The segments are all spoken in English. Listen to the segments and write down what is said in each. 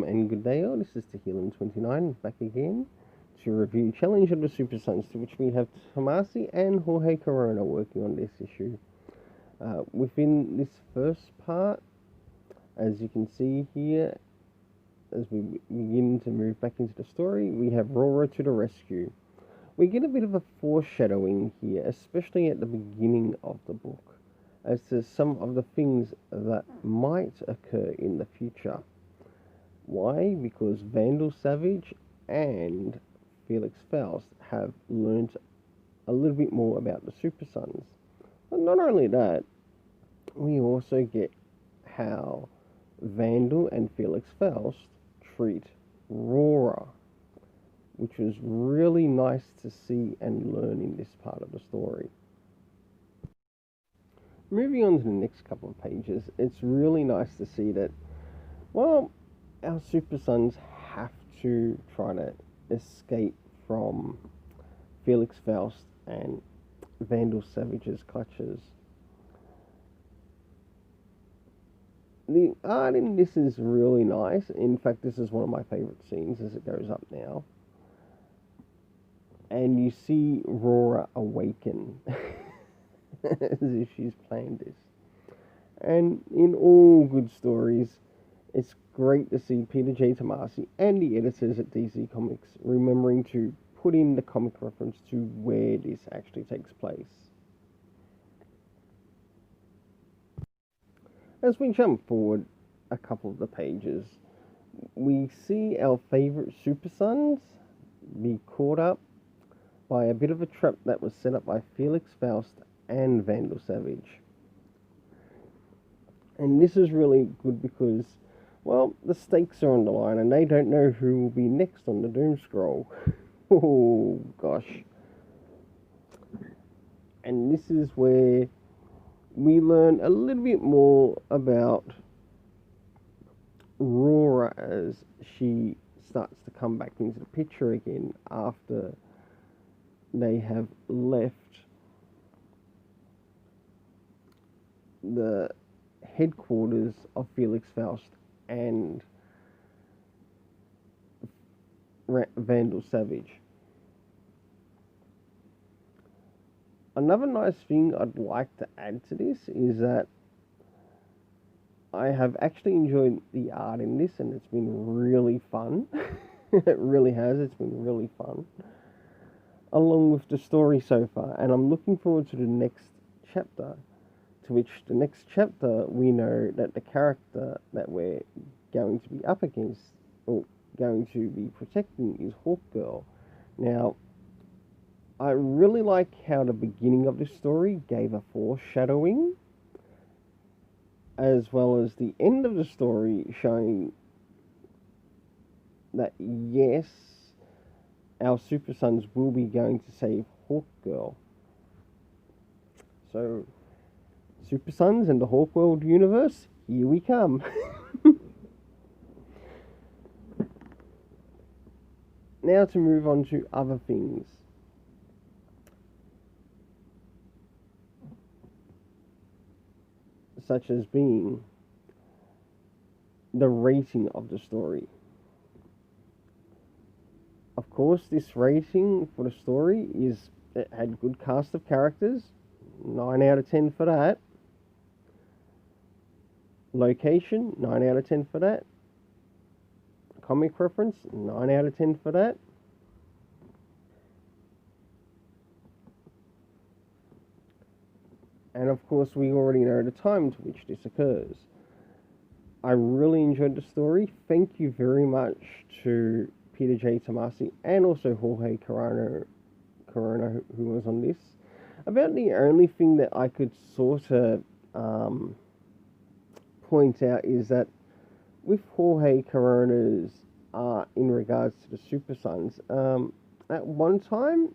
and good day all. This is Tehelan29 back again to review Challenge of the Super Sons, to which we have Tomasi and Jorge Corona working on this issue. Within this first part, as you can see here, as we begin to move back into the story, we have Rora to the rescue. We get a bit of a foreshadowing here, especially at the beginning of the book, as to some of the things that might occur in the future. Why? Because Vandal Savage and Felix Faust have learnt a little bit more about the Super Sons. But not only that, we also get how Vandal and Felix Faust treat Rora, which was really nice to see and learn in this part of the story. Moving on to the next couple of pages, it's really nice to see that, well, our Super Sons have to try to escape from Felix Faust and Vandal Savage's clutches. The art in this is really nice. In fact, this is one of my favourite scenes as it goes up now. And you see Rora awaken as if she's planned this. And in all good stories, it's great to see Peter J. Tomasi and the editors at DC Comics remembering to put in the comic reference to where this actually takes place. As we jump forward a couple of the pages, we see our favourite Super Sons be caught up by a bit of a trap that was set up by Felix Faust and Vandal Savage. And this is really good because, well, the stakes are on the line and they don't know who will be next on the Doom Scroll. Oh, gosh. And this is where we learn a little bit more about Rora as she starts to come back into the picture again after they have left the headquarters of Felix Faust and Vandal Savage. Another nice thing I'd like to add to this is that I have actually enjoyed the art in this, and it's been really fun. It really has. It's been really fun, along with the story so far, and I'm looking forward to the next chapter, to which the next chapter we know that the character that we're going to be up against, or going to be protecting, is Hawkgirl. Now, I really like how the beginning of this story gave a foreshadowing, as well as the end of the story showing that, yes, our Super Sons will be going to save Hawkgirl. So, Super Sons and the Hawkworld universe, here we come. Now to move on to other things. Such as being the rating of the story. Of course, this rating for the story is, it had good cast of characters, 9 out of 10 for that. Location, 9 out of 10 for that. Comic reference, 9 out of 10 for that. And of course, we already know the time to which this occurs. I really enjoyed the story. Thank you very much to Peter J. Tomasi and also Jorge Corona, who was on this. About the only thing that I could sort of point out is that with Jorge Corona's art in regards to the Super Sons, at one time,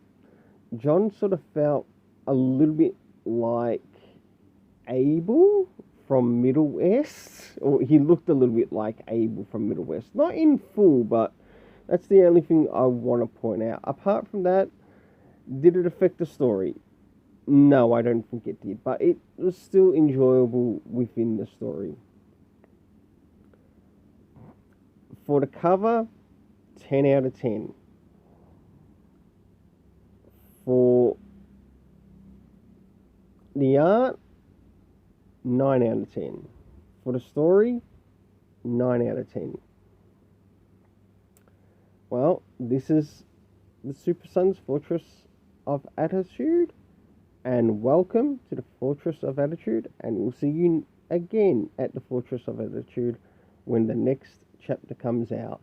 John sort of felt a little bit like Abel from Middle West, or he looked a little bit like Abel from Middle West. Not in full, but that's the only thing I want to point out. Apart from that, did it affect the story? No, I don't think it did, but it was still enjoyable within the story. For the cover, 10 out of 10. For the art, 9 out of 10. For the story, 9 out of 10. Well, this is the Super Sons Fortress of Attitude, and welcome to the Fortress of Attitude, and we'll see you again at the Fortress of Attitude when the next chapter comes out.